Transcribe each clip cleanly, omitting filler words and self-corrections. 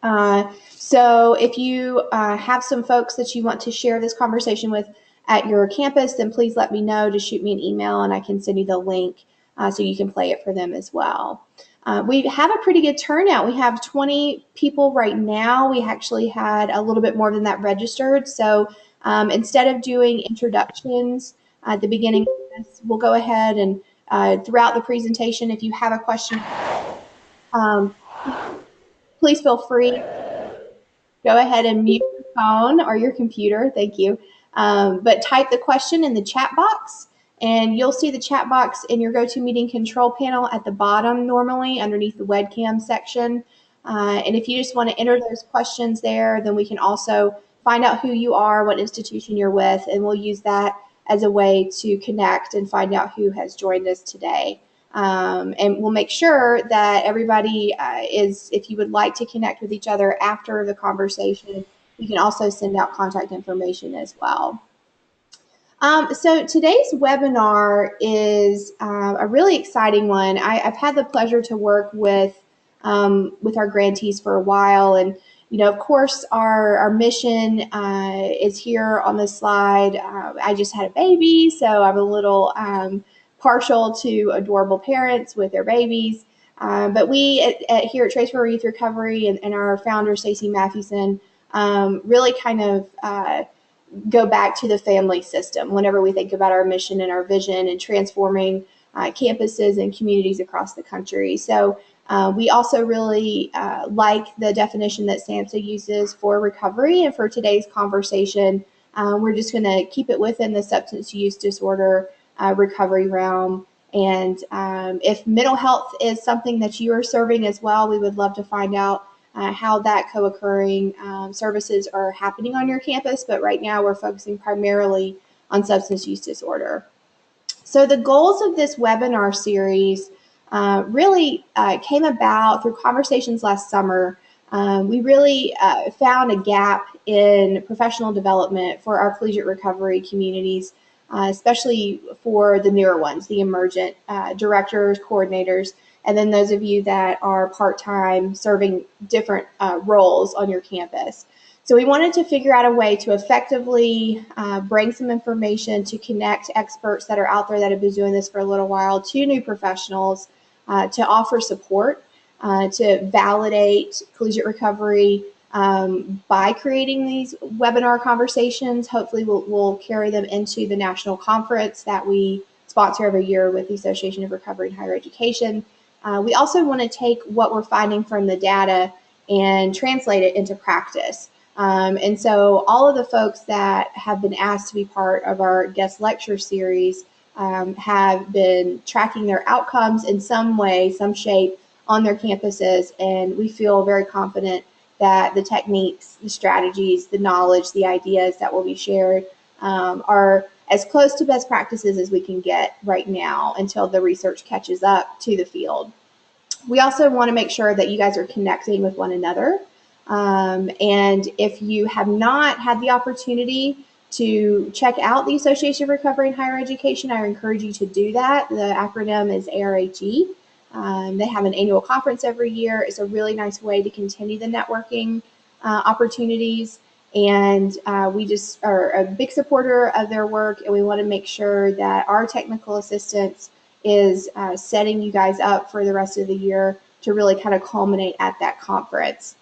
So if you have some folks that you want to share this conversation with at your campus, then please let me know. Just shoot me an email and I can send you the link so you can play it for them as well. We have a pretty good turnout. We have 20 people right now. We actually had a little bit more than that registered. So instead of doing introductions at the beginning of this, we'll go ahead and throughout the presentation, if you have a question, um, please feel free. Go ahead and mute your phone or your computer. Thank you. But type the question in the chat box, and you'll see the chat box in your GoToMeeting control panel at the bottom normally underneath the webcam section. And if you just want to enter those questions there, then we can also find out who you are, what institution you're with, and we'll use that as a way to connect and find out who has joined us today. And we'll make sure that everybody if you would like to connect with each other after the conversation, you can also send out contact information as well. So today's webinar is a really exciting one. I've had the pleasure to work with our grantees for a while, and of course, our mission is here on the slide. I just had a baby, so I'm a little partial to adorable parents with their babies. But we here at Trace for Youth Recovery and our founder, Stacey Mathewson, really kind of go back to the family system whenever we think about our mission and our vision and transforming campuses and communities across the country. So we also really like the definition that SAMHSA uses for recovery. And for today's conversation, we're just going to keep it within the substance use disorder recovery realm. And if mental health is something that you are serving as well, we would love to find out how that co-occurring services are happening on your campus. But right now we're focusing primarily on substance use disorder. So the goals of this webinar series really came about through conversations last summer. We really found a gap in professional development for our collegiate recovery communities, especially for the newer ones, the emergent directors, coordinators, and then those of you that are part-time serving different roles on your campus. So we wanted to figure out a way to effectively bring some information to connect experts that are out there that have been doing this for a little while to new professionals, to offer support, to validate collegiate recovery by creating these webinar conversations. Hopefully we'll carry them into the national conference that we sponsor every year with the Association of Recovery in Higher Education. We also want to take what we're finding from the data and translate it into practice. And so all of the folks that have been asked to be part of our guest lecture series have been tracking their outcomes in some way, some shape on their campuses. And we feel very confident that the techniques, the strategies, the knowledge, the ideas that will be shared are as close to best practices as we can get right now until the research catches up to the field. We also want to make sure that you guys are connecting with one another. And if you have not had the opportunity to check out the Association of Recovery in Higher Education, I encourage you to do that. The acronym is ARHE. They have an annual conference every year. It's a really nice way to continue the networking opportunities. And we just are a big supporter of their work, and we want to make sure that our technical assistance is setting you guys up for the rest of the year to really kind of culminate at that conference.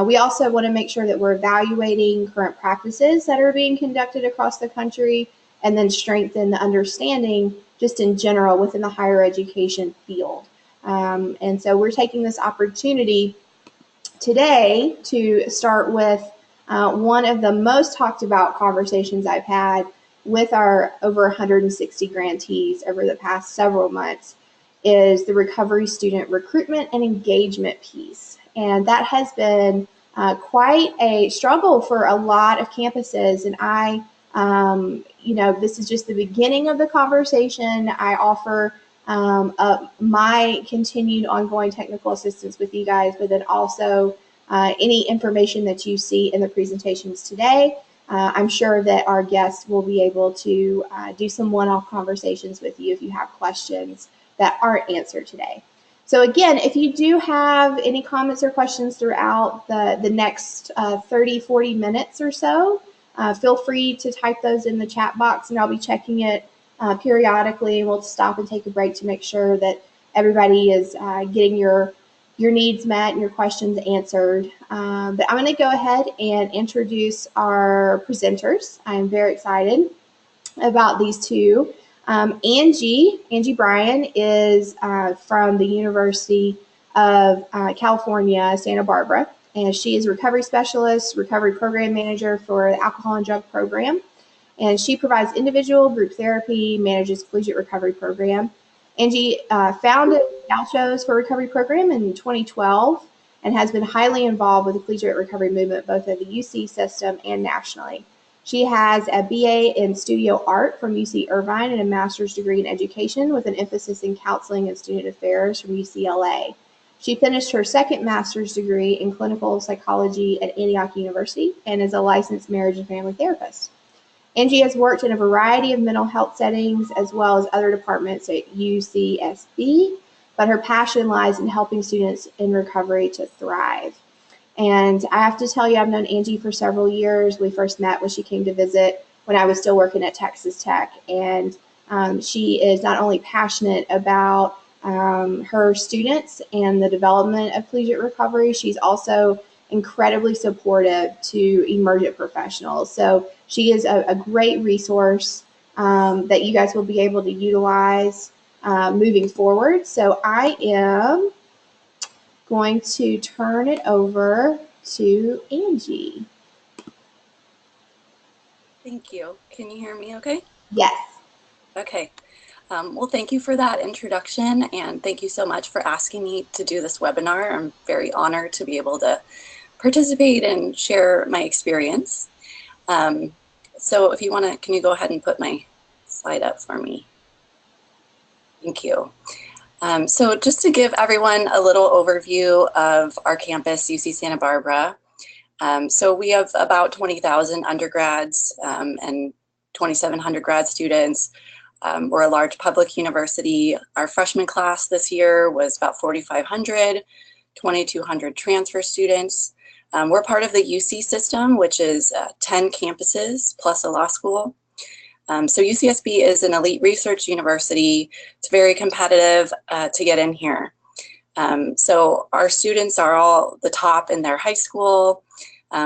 We also want to make sure that we're evaluating current practices that are being conducted across the country and then strengthen the understanding just in general within the higher education field. And so we're taking this opportunity today to start with one of the most talked about conversations I've had with our over 160 grantees over the past several months is the recovery student recruitment and engagement piece. And that has been quite a struggle for a lot of campuses. And I, this is just the beginning of the conversation. I offer my continued ongoing technical assistance with you guys, but then also any information that you see in the presentations today. I'm sure that our guests will be able to do some one-off conversations with you if you have questions that aren't answered today. So again, if you do have any comments or questions throughout the next 30, 40 minutes or so, feel free to type those in the chat box, and I'll be checking it periodically. We'll stop and take a break to make sure that everybody is getting your needs met and your questions answered. But I'm going to go ahead and introduce our presenters. I'm very excited about these two. Angie Bryan is from the University of California, Santa Barbara, and she is a recovery specialist, recovery program manager for the alcohol and drug program. And she provides individual group therapy, manages collegiate recovery program. Angie founded Gauchos for recovery program in 2012 and has been highly involved with the collegiate recovery movement, both at the UC system and nationally. She has a BA in studio art from UC Irvine and a master's degree in education with an emphasis in counseling and student affairs from UCLA. She finished her second master's degree in clinical psychology at Antioch University and is a licensed marriage and family therapist. Angie has worked in a variety of mental health settings as well as other departments at UCSB, but her passion lies in helping students in recovery to thrive. And I have to tell you, I've known Angie for several years. We first met when she came to visit when I was still working at Texas Tech. And she is not only passionate about her students and the development of collegiate recovery, she's also incredibly supportive to emergent professionals. So she is a great resource that you guys will be able to utilize moving forward. So I am going to turn it over to Angie. Thank you. Can you hear me okay? Yes. Okay. Well, thank you for that introduction, and thank you so much for asking me to do this webinar. I'm very honored to be able to participate and share my experience. So if you want to, can you go ahead and put my slide up for me? Thank you. So just to give everyone a little overview of our campus, UC Santa Barbara. So we have about 20,000 undergrads and 2,700 grad students. We're a large public university. Our freshman class this year was about 4,500, 2,200 transfer students. We're part of the UC system, which is 10 campuses plus a law school. So UCSB is an elite research university. It's very competitive to get in here. So our students are all the top in their high school.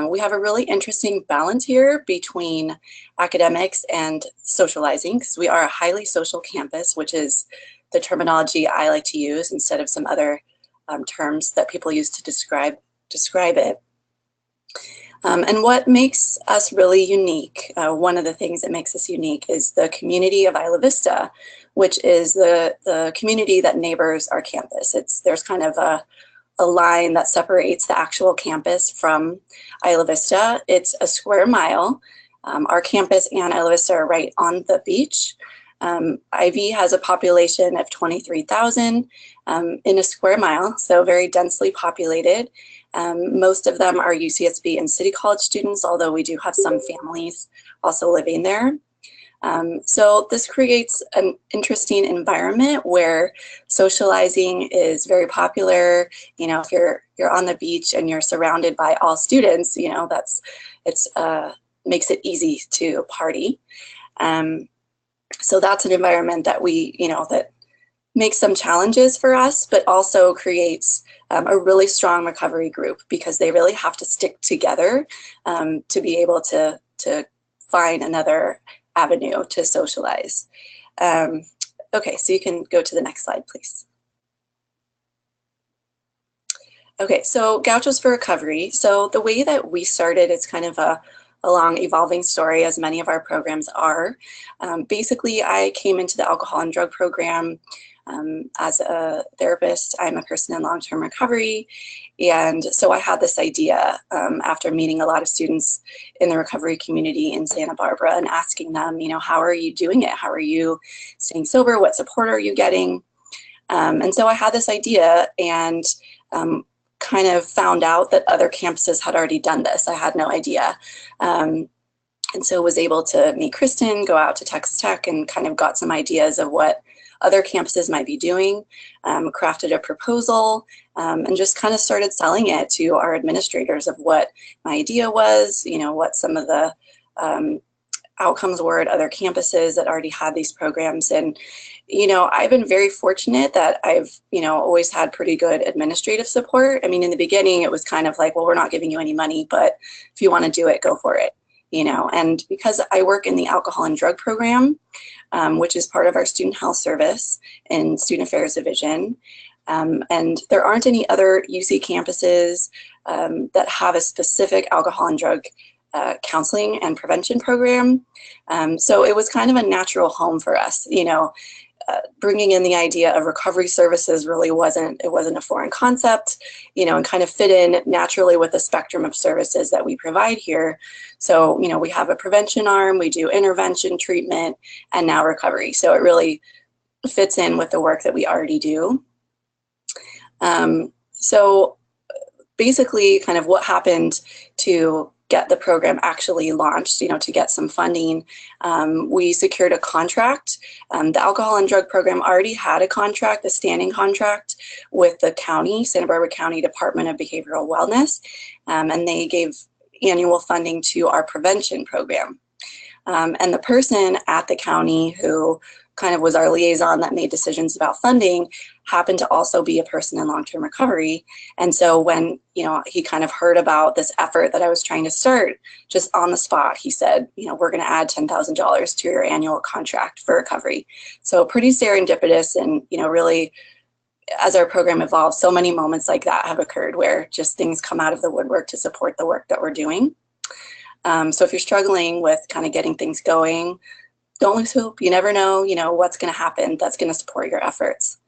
We have a really interesting balance here between academics and socializing, because we are a highly social campus, which is the terminology I like to use instead of some other terms that people use to describe it. And what makes us really unique, one of the things that makes us unique is the community of Isla Vista, which is the community that neighbors our campus. There's kind of a line that separates the actual campus from Isla Vista. It's a square mile. Our campus and Isla Vista are right on the beach. IV has a population of 23,000 in a square mile, so very densely populated. Most of them are UCSB and City College students, although we do have some families also living there. So this creates an interesting environment where socializing is very popular. You know, if you're on the beach and you're surrounded by all students, you know, makes it easy to party. So that's an environment that that makes some challenges for us, but also creates a really strong recovery group, because they really have to stick together to be able to find another avenue to socialize. Okay, so you can go to the next slide, please. Okay, so Gauchos for Recovery. So the way that we started, it's kind of a long evolving story, as many of our programs are. Basically, I came into the alcohol and drug program as a therapist. I'm a person in long-term recovery. And so I had this idea after meeting a lot of students in the recovery community in Santa Barbara and asking them, you know, how are you doing it? How are you staying sober? What support are you getting? And so I had this idea and kind of found out that other campuses had already done this. I had no idea. And so was able to meet Kristen, go out to Texas Tech, and kind of got some ideas of what other campuses might be doing, crafted a proposal, and just kind of started selling it to our administrators of what my idea was, what some of the outcomes were at other campuses that already had these programs. And I've been very fortunate that I've always had pretty good administrative support. I mean, in the beginning it was kind of like, well, we're not giving you any money, but if you want to do it, go for it. And because I work in the alcohol and drug program, which is part of our student health service in student affairs division, and there aren't any other UC campuses that have a specific alcohol and drug counseling and prevention program. So it was kind of a natural home for us. Bringing in the idea of recovery services really wasn't a foreign concept, and kind of fit in naturally with the spectrum of services that we provide here. So, we have a prevention arm, we do intervention, treatment, and now recovery. So it really fits in with the work that we already do. So basically kind of what happened to get the program actually launched, to get some funding. We secured a contract. The alcohol and drug program already had a contract, a standing contract with the county, Santa Barbara County Department of Behavioral Wellness, and they gave annual funding to our prevention program. And the person at the county who kind of was our liaison that made decisions about funding happened to also be a person in long-term recovery. And so when, he kind of heard about this effort that I was trying to start, just on the spot, he said, we're going to add $10,000 to your annual contract for recovery. So pretty serendipitous, and, really, as our program evolves, so many moments like that have occurred where just things come out of the woodwork to support the work that we're doing. So if you're struggling with kind of getting things going, don't lose hope. You never know, what's going to happen that's going to support your efforts.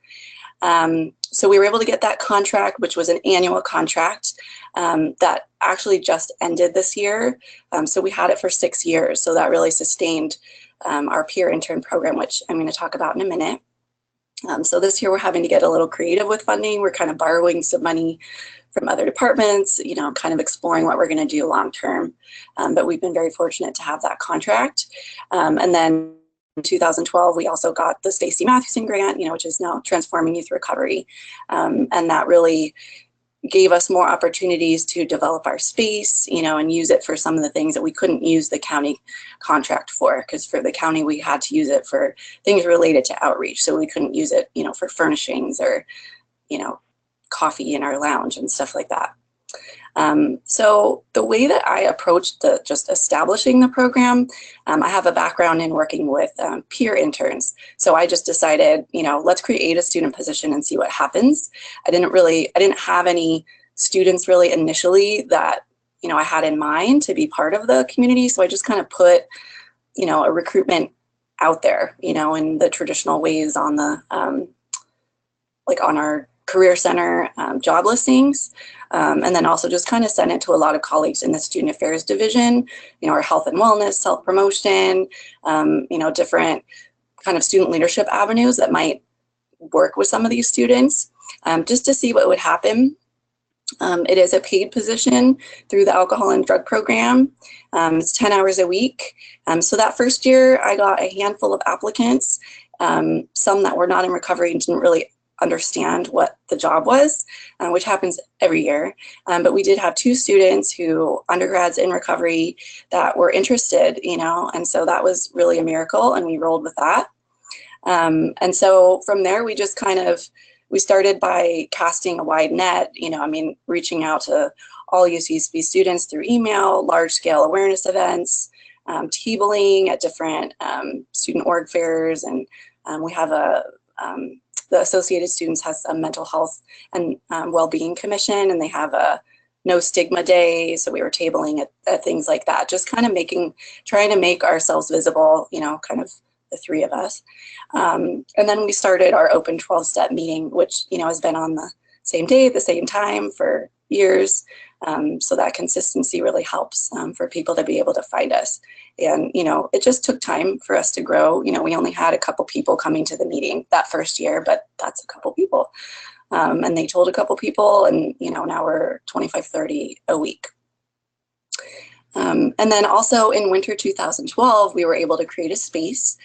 So we were able to get that contract, which was an annual contract that actually just ended this year. So we had it for 6 years. So that really sustained our peer intern program, which I'm going to talk about in a minute. So this year we're having to get a little creative with funding. We're kind of borrowing some money from other departments, kind of exploring what we're going to do long term. But we've been very fortunate to have that contract. And then in 2012, we also got the Stacey Mathewson grant, which is now Transforming Youth Recovery. And that really gave us more opportunities to develop our space, and use it for some of the things that we couldn't use the county contract for, because for the county, we had to use it for things related to outreach. So we couldn't use it, for furnishings or, coffee in our lounge and stuff like that. So the way that I approached just establishing the program, I have a background in working with peer interns. So I just decided, let's create a student position and see what happens. I didn't have any students really initially that, I had in mind to be part of the community. So I just kind of put, a recruitment out there, in the traditional ways on the, like on our Career Center job listings, and then also just kind of sent it to a lot of colleagues in the Student Affairs Division, our health and wellness, self-promotion, different kind of student leadership avenues that might work with some of these students, just to see what would happen. It is a paid position through the alcohol and drug program. It's 10 hours a week. So that first year I got a handful of applicants, some that were not in recovery and didn't really understand what the job was, which happens every year. But we did have 2 students who undergrads in recovery that were interested, and so that was really a miracle, and we rolled with that. And so from there, we just we started by casting a wide net, reaching out to all UCSB students through email, large scale awareness events, tabling at different student org fairs, and we have the Associated Students has a mental health and well-being commission, and they have a no stigma day. So we were tabling at things like that, just kind of trying to make ourselves visible, kind of the 3 of us. And then we started our open 12-step meeting, which, has been on the same day at the same time for years. So that consistency really helps for people to be able to find us. And, it just took time for us to grow. We only had a couple people coming to the meeting that first year, but that's a couple people. And they told a couple people, and, now we're 25, 30 a week. And then also in winter 2012, we were able to create a space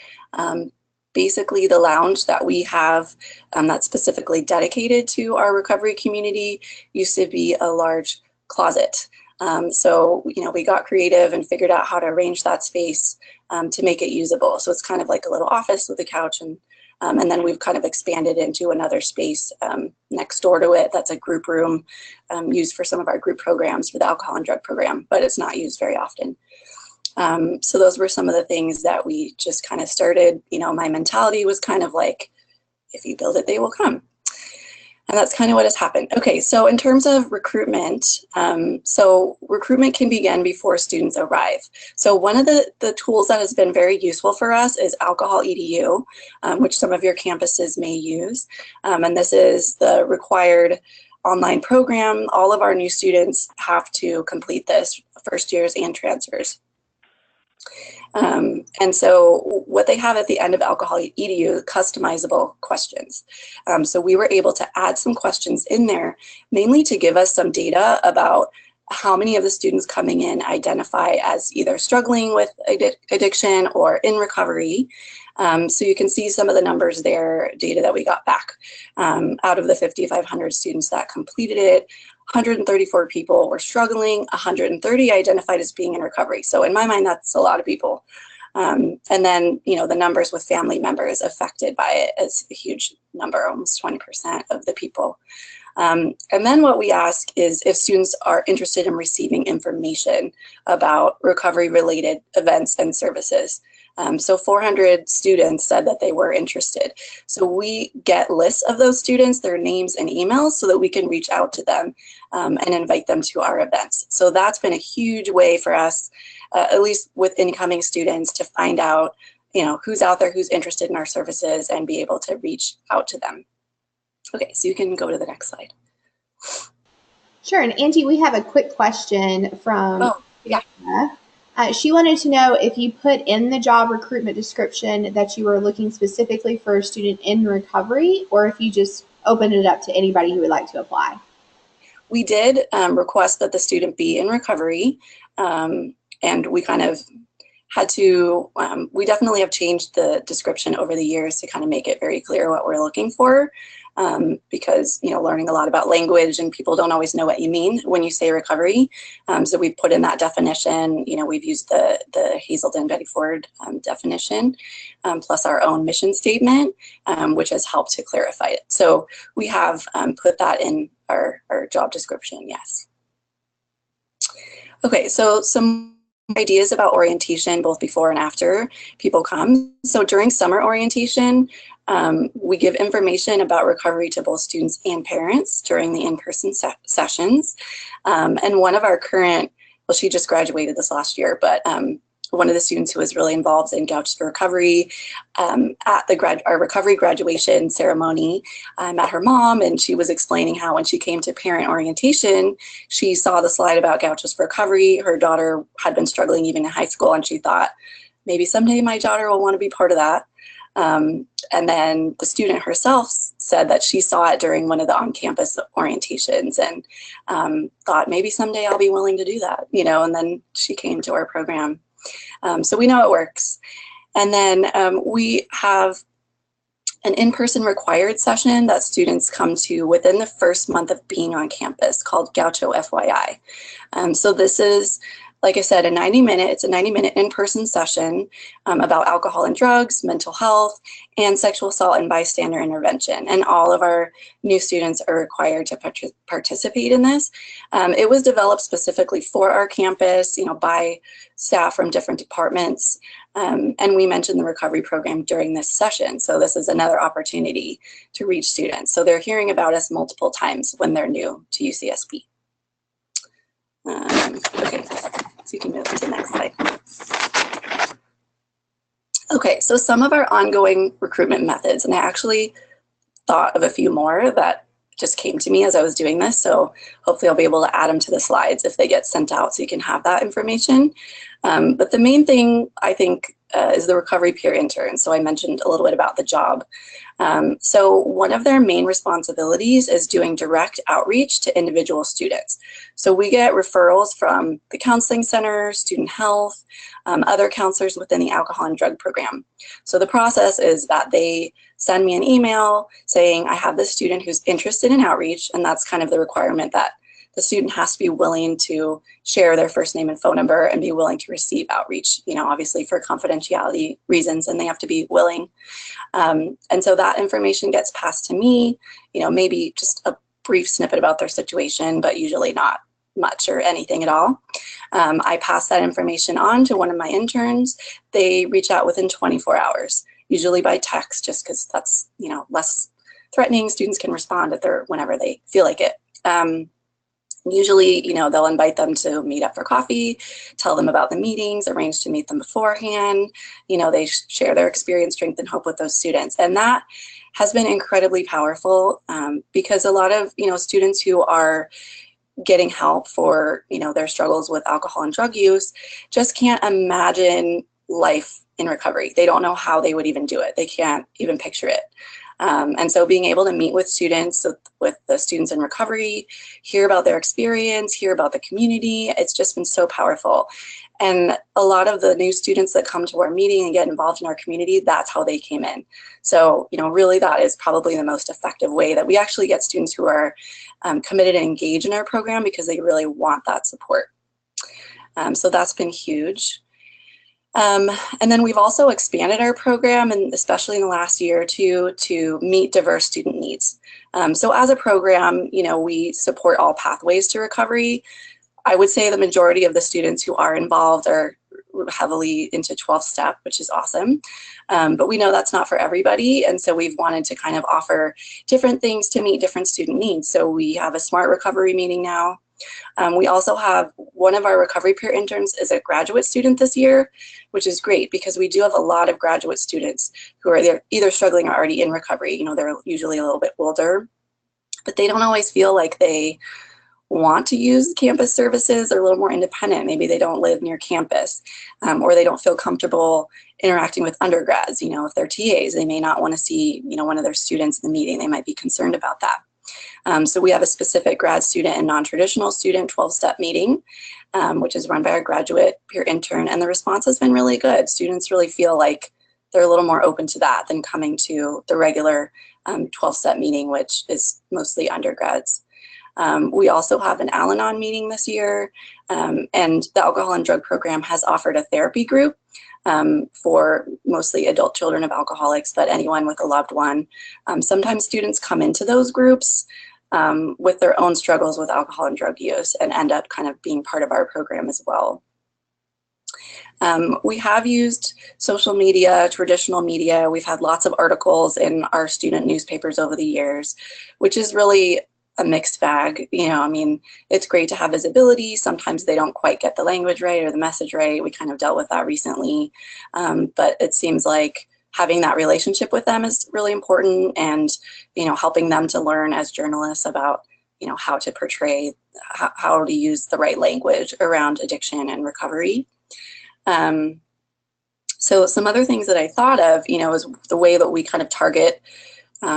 basically the lounge that we have that's specifically dedicated to our recovery community used to be a large closet. So, you know, we got creative and figured out how to arrange that space to make it usable. So it's kind of like a little office with a couch, and then we've kind of expanded into another space next door to it that's a group room used for some of our group programs for the alcohol and drug program, but it's not used very often. So those were some of the things that we just kind of started. You know, my mentality was kind of like, if you build it, they will come. And that's kind of what has happened. Okay, so in terms of recruitment, so recruitment can begin before students arrive. So one of the tools that has been very useful for us is Alcohol EDU, which some of your campuses may use. And this is the required online program. All of our new students have to complete this, first years and transfers. And so what they have at the end of Alcohol EDU, customizable questions. So we were able to add some questions in there, mainly to give us some data about how many of the students coming in identify as either struggling with addiction or in recovery. So you can see some of the numbers there, data that we got back. Out of the 5,500 students that completed it, 134 people were struggling, 130 identified as being in recovery. So in my mind, that's a lot of people. And then, you know, the numbers with family members affected by it is a huge number, almost 20% of the people. And then what we ask is if students are interested in receiving information about recovery-related events and services. So 400 students said that they were interested. So we get lists of those students, their names and emails, so that we can reach out to them and invite them to our events. So that's been a huge way for us, at least with incoming students, to find out, you know, who's out there, who's interested in our services, and be able to reach out to them. Okay, so you can go to the next slide. Sure, and Angie, we have a quick question from Anna. She wanted to know if you put in the job recruitment description that you were looking specifically for a student in recovery, or if you just opened it up to anybody who would like to apply. We did request that the student be in recovery, and we kind of had to, we definitely have changed the description over the years to kind of make it very clear what we're looking for. Because, you know, learning a lot about language and people don't always know what you mean when you say recovery. So we put in that definition. You know, we've used the Hazelden Betty Ford definition, plus our own mission statement, which has helped to clarify it. So we have put that in our job description, yes. Okay, so some ideas about orientation, both before and after people come. So during summer orientation, we give information about recovery to both students and parents during the in-person sessions. And one of our current, well, she just graduated this last year, but one of the students who was really involved in Gauchos for Recovery at our recovery graduation ceremony, met her mom, and she was explaining how when she came to parent orientation, she saw the slide about Gauchos for Recovery. Her daughter had been struggling even in high school, and she thought, maybe someday my daughter will want to be part of that. And then the student herself said that she saw it during one of the on-campus orientations and thought maybe someday I'll be willing to do that, you know, and then she came to our program. So we know it works. And then we have an in-person required session that students come to within the first month of being on campus called Gaucho FYI. So this is, like I said, it's a 90-minute in-person session about alcohol and drugs, mental health, and sexual assault and bystander intervention. And all of our new students are required to participate in this. It was developed specifically for our campus, you know, by staff from different departments. And we mentioned the recovery program during this session. So this is another opportunity to reach students. So they're hearing about us multiple times when they're new to UCSB. Okay, so you can move to the next slide. Okay, so some of our ongoing recruitment methods, and I actually thought of a few more that just came to me as I was doing this, so hopefully I'll be able to add them to the slides if they get sent out so you can have that information. But the main thing I think is the recovery peer intern. So I mentioned a little bit about the job. So one of their main responsibilities is doing direct outreach to individual students. So we get referrals from the counseling center, student health, other counselors within the alcohol and drug program. So the process is that they send me an email saying, I have this student who's interested in outreach, and that's kind of the requirement, that the student has to be willing to share their first name and phone number and be willing to receive outreach, obviously for confidentiality reasons, and they have to be willing. And so that information gets passed to me, maybe just a brief snippet about their situation, but usually not much or anything at all. I pass that information on to one of my interns. They reach out within 24 hours, usually by text, just because that's, less threatening. Students can respond whenever they feel like it. Usually, they'll invite them to meet up for coffee, tell them about the meetings, arrange to meet them beforehand. They share their experience, strength, and hope with those students. And that has been incredibly powerful because a lot of, students who are getting help for, their struggles with alcohol and drug use just can't imagine life in recovery. They don't know how they would even do it. They can't even picture it. And so being able to meet with students, with the students in recovery, hear about their experience, hear about the community, it's just been so powerful. And a lot of the new students that come to our meeting and get involved in our community, that's how they came in. So, really that is probably the most effective way that we actually get students who are committed and engaged in our program because they really want that support. So that's been huge. And then we've also expanded our program, and especially in the last year or two, to meet diverse student needs. So as a program, we support all pathways to recovery. I would say the majority of the students who are involved are heavily into 12th step, which is awesome. But we know that's not for everybody. And so we've wanted to kind of offer different things to meet different student needs. So we have a smart recovery meeting now. We also have one of our recovery peer interns is a graduate student this year, which is great because we do have a lot of graduate students who are either struggling or already in recovery. They're usually a little bit older, but they don't always feel like they want to use campus services. They're a little more independent. Maybe they don't live near campus or they don't feel comfortable interacting with undergrads. If they're TAs, they may not want to see, one of their students in the meeting. They might be concerned about that. So we have a specific grad student and non-traditional student 12-step meeting, which is run by our graduate peer intern, and the response has been really good. Students really feel like they're a little more open to that than coming to the regular 12-step meeting, which is mostly undergrads. We also have an Al-Anon meeting this year, and the alcohol and drug program has offered a therapy group for mostly adult children of alcoholics, but anyone with a loved one. Sometimes students come into those groups with their own struggles with alcohol and drug use and end up kind of being part of our program as well. We have used social media, traditional media. We've had lots of articles in our student newspapers over the years, which is really a mixed bag. It's great to have visibility. Sometimes they don't quite get the language right or the message right. We kind of dealt with that recently. But it seems like having that relationship with them is really important, and, helping them to learn as journalists about, how to portray, how to use the right language around addiction and recovery. So some other things that I thought of, is the way that we kind of target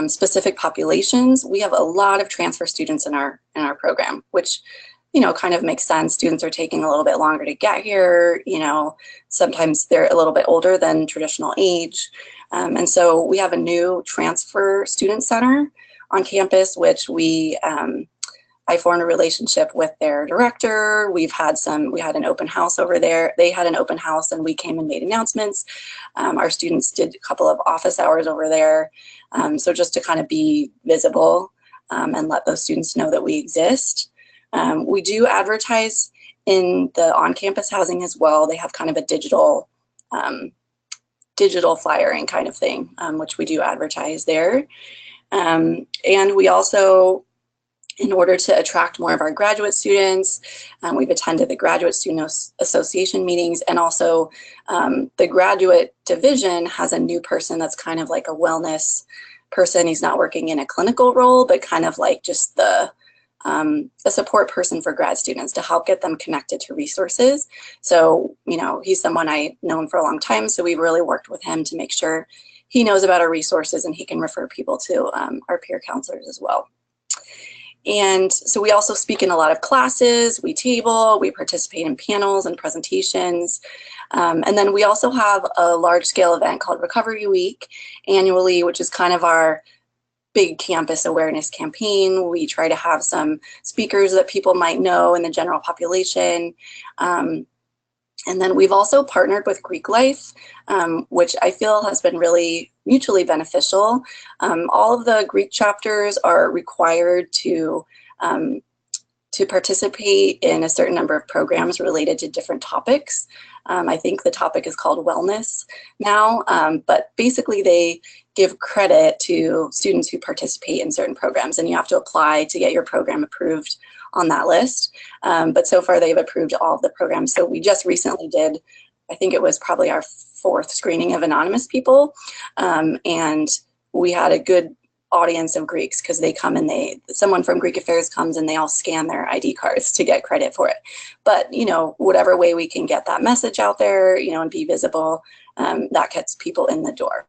specific populations. We have a lot of transfer students in our program, which kind of makes sense. Students are taking a little bit longer to get here. Sometimes they're a little bit older than traditional age, and so we have a new transfer student center on campus, which I formed a relationship with their director. We had an open house over there. They had an open house, and we came and made announcements. Our students did a couple of office hours over there. So just to kind of be visible and let those students know that we exist. We do advertise in the on-campus housing as well. They have kind of a digital flyering kind of thing, which we do advertise there. And we also, in order to attract more of our graduate students, we've attended the Graduate Student Association meetings, and also the graduate division has a new person that's kind of like a wellness person. He's not working in a clinical role, but kind of like just the a support person for grad students to help get them connected to resources. So, you know, he's someone I've known for a long time, so we've really worked with him to make sure he knows about our resources and he can refer people to our peer counselors as well. And so we also speak in a lot of classes, we table, we participate in panels and presentations. And then we also have a large scale event called Recovery Week annually, which is kind of our big campus awareness campaign. We try to have some speakers that people might know in the general population. And then we've also partnered with Greek Life, which I feel has been really mutually beneficial. All of the Greek chapters are required to participate in a certain number of programs related to different topics. I think the topic is called wellness now, but basically they give credit to students who participate in certain programs, and you have to apply to get your program approved on that list. But so far they've approved all of the programs. So we just recently did, I think it was probably our 4th screening of anonymous people, and we had a good audience of Greeks because they come and someone from Greek Affairs comes and they all scan their ID cards to get credit for it. But, you know, whatever way we can get that message out there, you know, and be visible, that gets people in the door.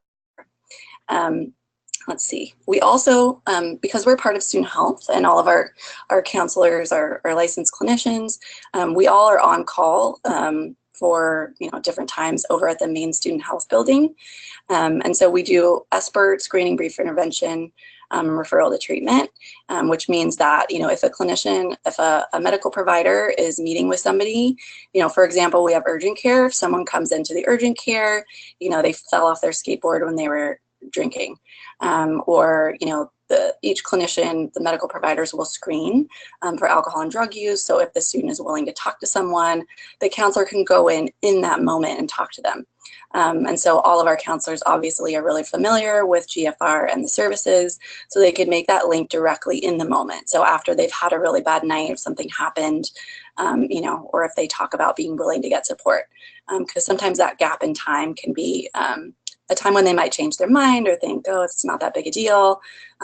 Let's see. We also, because we're part of student health and all of our counselors are licensed clinicians, we all are on call for, you know, different times over at the main student health building. And so we do ESPERT, screening, brief intervention, referral to treatment, which means that, you know, if a clinician, if a medical provider is meeting with somebody, you know, for example, we have urgent care. If someone comes into the urgent care, you know, they fell off their skateboard when they were drinking, or, you know, each clinician, the medical providers will screen for alcohol and drug use. So if the student is willing to talk to someone, the counselor can go in that moment and talk to them. And so all of our counselors obviously are really familiar with GFR and the services, so they could make that link directly in the moment. So after they've had a really bad night, if something happened, you know, or if they talk about being willing to get support, because sometimes that gap in time can be a time when they might change their mind or think, oh, it's not that big a deal.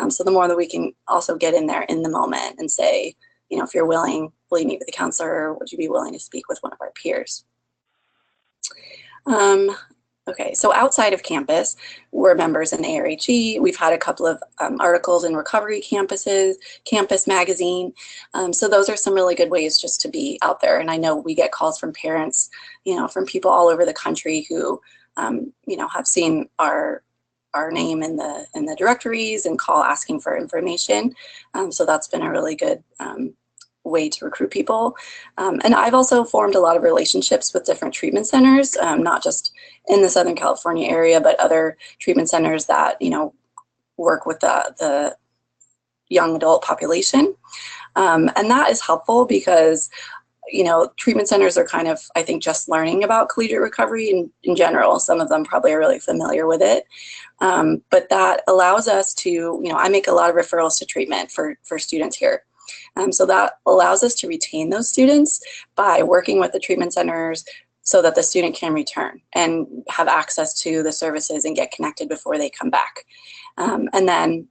So the more that we can also get in there in the moment and say, you know, if you're willing, will you meet with the counselor? Would you be willing to speak with one of our peers? Okay, so outside of campus, we're members in ARHE. We've had a couple of articles in Recovery Campus Magazine. So those are some really good ways just to be out there. And I know we get calls from parents, you know, from people all over the country who, you know, have seen our name in the directories and call asking for information. So that's been a really good way to recruit people. And I've also formed a lot of relationships with different treatment centers, not just in the Southern California area, but other treatment centers that, you know, work with the young adult population. And that is helpful because, you know, treatment centers are kind of, I think, just learning about collegiate recovery in general. Some of them probably are really familiar with it. But that allows us to, you know, I make a lot of referrals to treatment for students here. So that allows us to retain those students by working with the treatment centers so that the student can return and have access to the services and get connected before they come back. And then,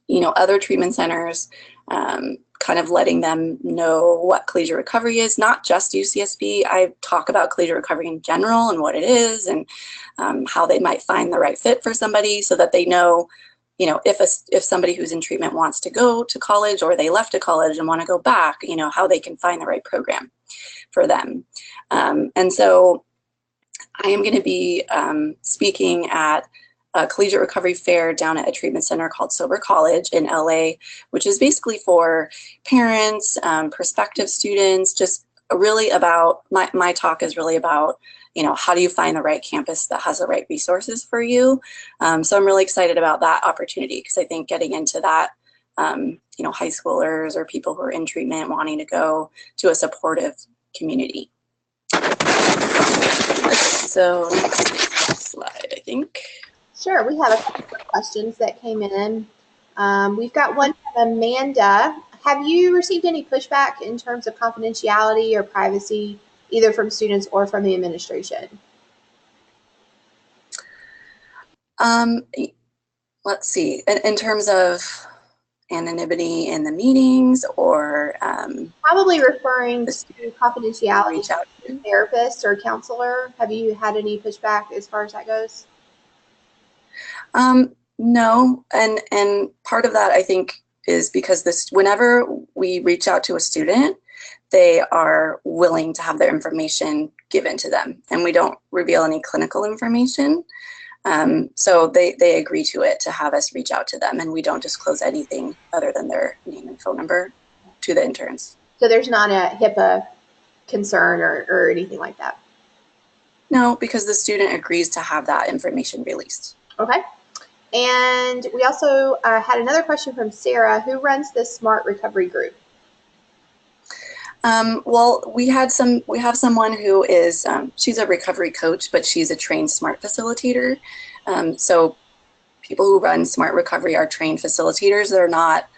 you know, other treatment centers, kind of letting them know what collegiate recovery is, not just UCSB. I talk about collegiate recovery in general and what it is and how they might find the right fit for somebody so that they know, you know, if somebody who's in treatment wants to go to college or they left a college and want to go back, you know, how they can find the right program for them. And so I am going to be speaking at a collegiate recovery fair down at a treatment center called Sober College in LA, which is basically for parents, prospective students, just really about, my talk is really about, you know, how do you find the right campus that has the right resources for you? So I'm really excited about that opportunity because I think getting into that, you know, high schoolers or people who are in treatment wanting to go to a supportive community. So next slide, I think. Sure, we have a couple of questions that came in. We've got one from Amanda. Have you received any pushback in terms of confidentiality or privacy, either from students or from the administration? Let's see, in terms of anonymity in the meetings, or probably referring to confidentiality reach out to a therapist or counselor. Have you had any pushback as far as that goes? No, and part of that I think is because whenever we reach out to a student, they are willing to have their information given to them, and we don't reveal any clinical information. So they agree to it, to have us reach out to them, and we don't disclose anything other than their name and phone number to the interns. So there's not a HIPAA concern or anything like that? No, because the student agrees to have that information released. Okay. And we also had another question from Sarah, who runs the Smart Recovery Group. Well, we have someone who is, she's a recovery coach, but she's a trained SMART facilitator. So people who run SMART Recovery are trained facilitators. They're not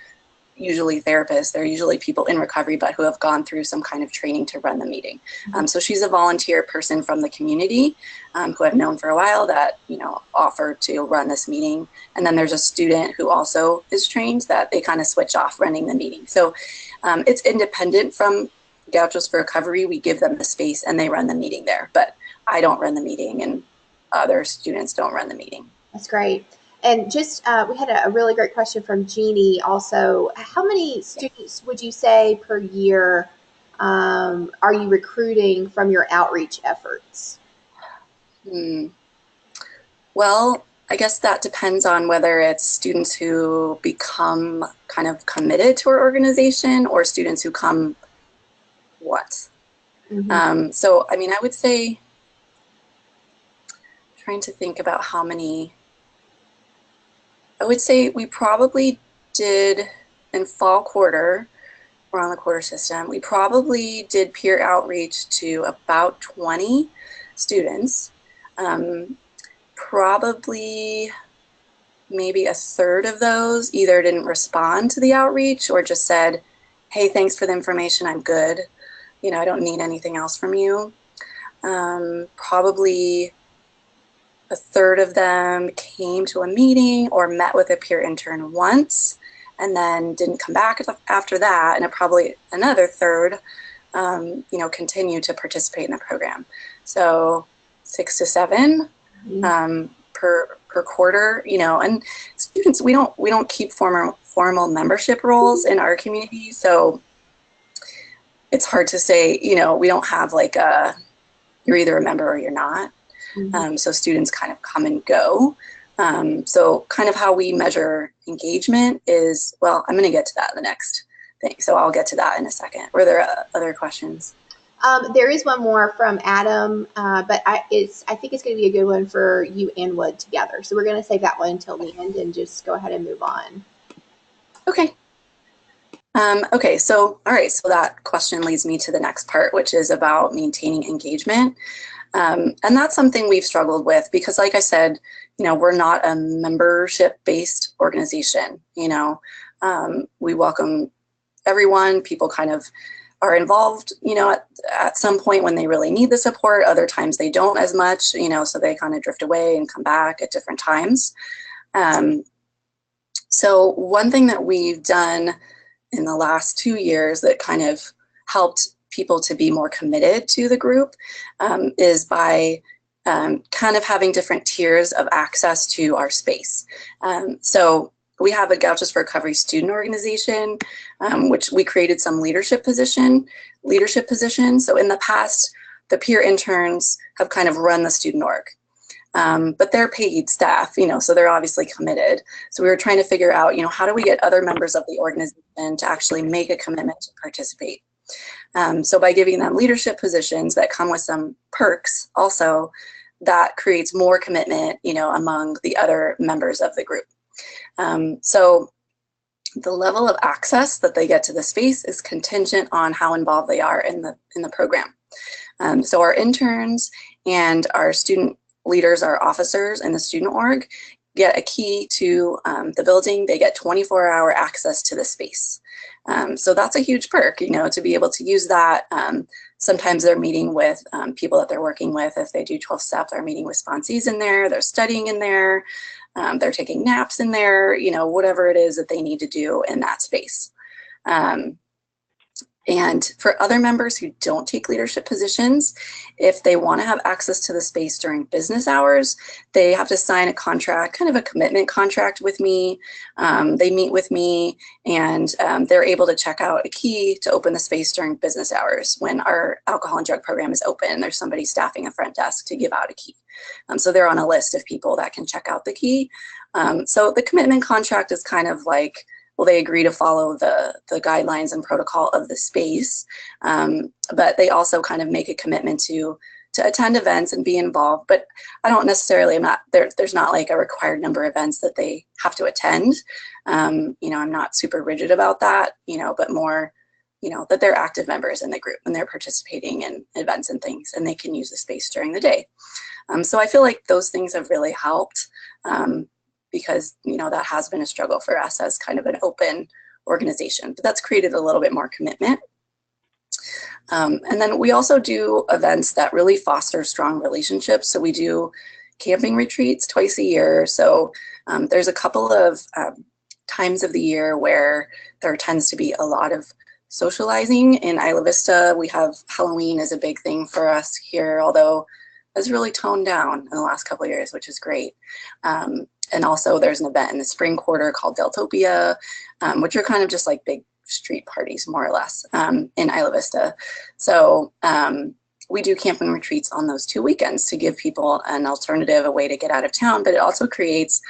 usually therapists. They're usually people in recovery, but who have gone through some kind of training to run the meeting. So she's a volunteer person from the community who I've known for a while that, offered to run this meeting. And then there's a student who also is trained that they kind of switch off running the meeting. So it's independent from Gauchos for Recovery. We give them the space and they run the meeting there, but I don't run the meeting and other students don't run the meeting. That's great. And just, we had a really great question from Jeannie also. How many students would you say per year are you recruiting from your outreach efforts? Well, I guess that depends on whether it's students who become kind of committed to our organization or students who come what? So, I mean, I would say, trying to think about how many, I would say we probably did in fall quarter, we're on the quarter system, we probably did peer outreach to about 20 students. Probably maybe a third of those either didn't respond to the outreach or just said, hey, thanks for the information, I'm good. I don't need anything else from you. Probably a third of them came to a meeting or met with a peer intern once and then didn't come back after that. And probably another third, continued to participate in the program. So 6 to 7 per quarter, and students, we don't keep formal membership roles in our community. So it's hard to say, we don't have like you're either a member or you're not. So students kind of come and go. So kind of how we measure engagement is, well, I'm going to get to that in the next thing. So I'll get to that in a second. Were there other questions? There is one more from Adam, but I think it's going to be a good one for you and Wood together. So we're going to save that one until the end and just go ahead and move on. Okay. Okay, so all right, so that question leads me to the next part, which is about maintaining engagement. And that's something we've struggled with because, like I said, we're not a membership-based organization. We welcome everyone. People kind of are involved, at some point when they really need the support. Other times they don't as much, so they kind of drift away and come back at different times. So one thing that we've done in the last 2 years that kind of helped people to be more committed to the group is by kind of having different tiers of access to our space. So we have a Gauchos for Recovery student organization, which we created some leadership positions. So in the past, the peer interns have kind of run the student org. But they're paid staff, so they're obviously committed. So we were trying to figure out, how do we get other members of the organization to actually make a commitment to participate? So by giving them leadership positions that come with some perks also, that creates more commitment, among the other members of the group. So the level of access that they get to the space is contingent on how involved they are in the program. So our interns and our student leaders, our officers in the student org, get a key to the building. They get 24-hour access to the space. So that's a huge perk, to be able to use that. Sometimes they're meeting with people that they're working with. If they do 12-step, they're meeting with sponsees in there. They're studying in there. they're taking naps in there, you know, whatever it is that they need to do in that space. And for other members who don't take leadership positions, if they want to have access to the space during business hours, they have to sign a contract, kind of a commitment contract with me. They meet with me, and they're able to check out a key to open the space during business hours when our alcohol and drug program is open. There's somebody staffing a front desk to give out a key. So they're on a list of people that can check out the key. So the commitment contract is kind of like, well, they agree to follow the guidelines and protocol of the space, but they also kind of make a commitment to attend events and be involved. But I don't necessarily, there's not like a required number of events that they have to attend. You know, I'm not super rigid about that, you know, but more, you know, that they're active members in the group and they're participating in events and things, and they can use the space during the day. So I feel like those things have really helped. Because, you know, that has been a struggle for us as kind of an open organization, but that's created a little bit more commitment. And then we also do events that really foster strong relationships. So we do camping retreats twice a year. So there's a couple of times of the year where there tends to be a lot of socializing. In Isla Vista, we have Halloween is a big thing for us here, although it's really toned down in the last couple of years, which is great. And also there's an event in the spring quarter called Deltopia, which are kind of just like big street parties, more or less, in Isla Vista. So we do camping retreats on those 2 weekends to give people an alternative, a way to get out of town, but it also creates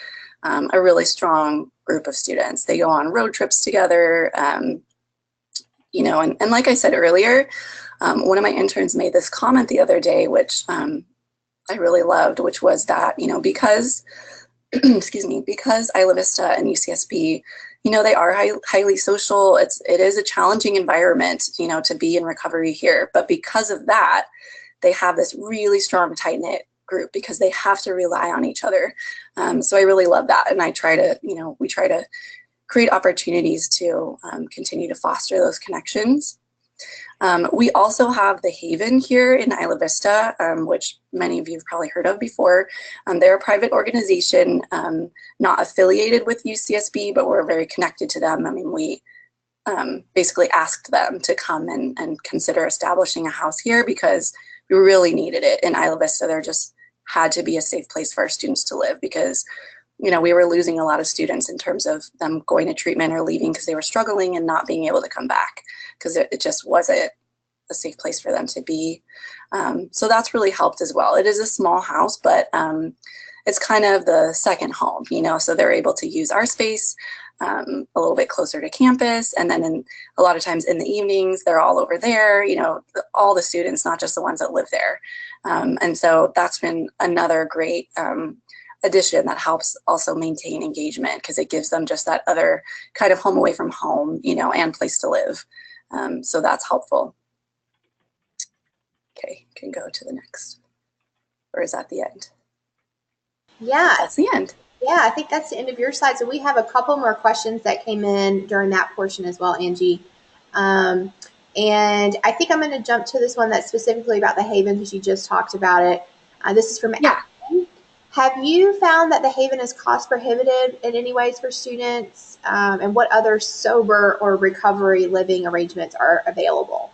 a really strong group of students. They go on road trips together, you know, and like I said earlier, one of my interns made this comment the other day, which I really loved, which was that, you know, because excuse me, because Isla Vista and UCSB, you know, they are highly social. It is a challenging environment, you know, to be in recovery here. But because of that, they have this really strong, tight-knit group because they have to rely on each other. So I really love that. And I try to, you know, we try to create opportunities to continue to foster those connections. We also have the Haven here in Isla Vista, which many of you have probably heard of before. They're a private organization, not affiliated with UCSB, but we're very connected to them. I mean, we basically asked them to come and consider establishing a house here because we really needed it. In Isla Vista, there just had to be a safe place for our students to live because, you know, we were losing a lot of students in terms of them going to treatment or leaving because they were struggling and not being able to come back because it just wasn't a safe place for them to be. So that's really helped as well. It is a small house, but it's kind of the second home, you know, so they're able to use our space a little bit closer to campus. And then a lot of times in the evenings, they're all over there, you know, all the students, not just the ones that live there. And so that's been another great addition that helps also maintain engagement because it gives them just that other kind of home away from home, you know, and place to live. So that's helpful. Okay, can go to the next. Or is that the end? Yeah. That's the end. Yeah, I think that's the end of your slide. So we have a couple more questions that came in during that portion as well, Angie. And I think I'm going to jump to this one that's specifically about the Haven because you just talked about it. This is from Ashton. Have you found that the Haven is cost prohibitive in any ways for students? And what other sober or recovery living arrangements are available?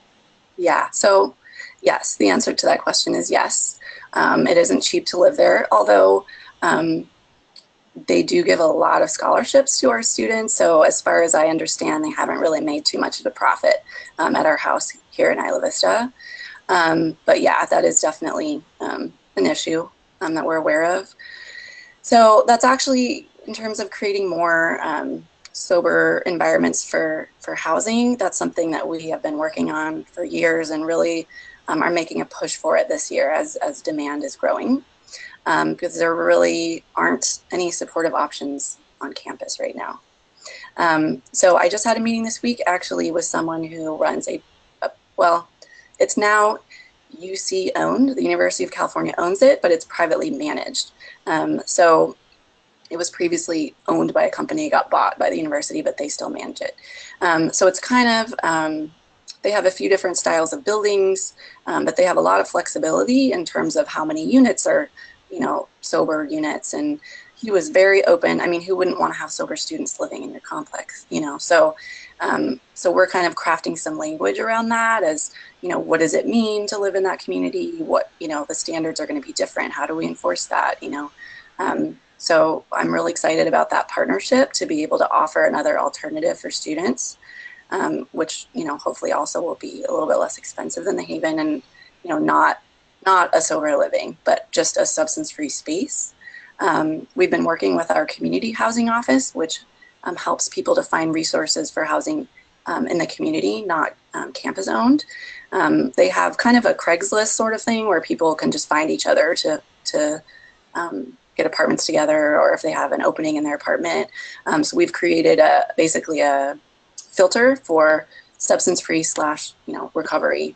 Yeah, so yes, the answer to that question is yes. It isn't cheap to live there, although they do give a lot of scholarships to our students. So as far as I understand, they haven't really made too much of a profit at our house here in Isla Vista. But yeah, that is definitely an issue that we're aware of. So that's actually, in terms of creating more sober environments for housing, that's something that we have been working on for years and really are making a push for it this year as demand is growing. Because there really aren't any supportive options on campus right now. So I just had a meeting this week actually with someone who runs well, it's now UC owned, the University of California owns it, but it's privately managed. So it was previously owned by a company, got bought by the university, but they still manage it. So it's kind of, they have a few different styles of buildings, but they have a lot of flexibility in terms of how many units are, you know, sober units. And he was very open. I mean, who wouldn't want to have sober students living in your complex, you know? So, so we're kind of crafting some language around that as, you know, what does it mean to live in that community? What, you know, the standards are going to be different. How do we enforce that, you know? So I'm really excited about that partnership to be able to offer another alternative for students, which, you know, hopefully also will be a little bit less expensive than the Haven, and, you know, not a sober living, but just a substance-free space. We've been working with our community housing office, which helps people to find resources for housing in the community, not campus owned. They have kind of a Craigslist sort of thing where people can just find each other to get apartments together, or if they have an opening in their apartment. So we've created basically a filter for substance-free / you know, recovery,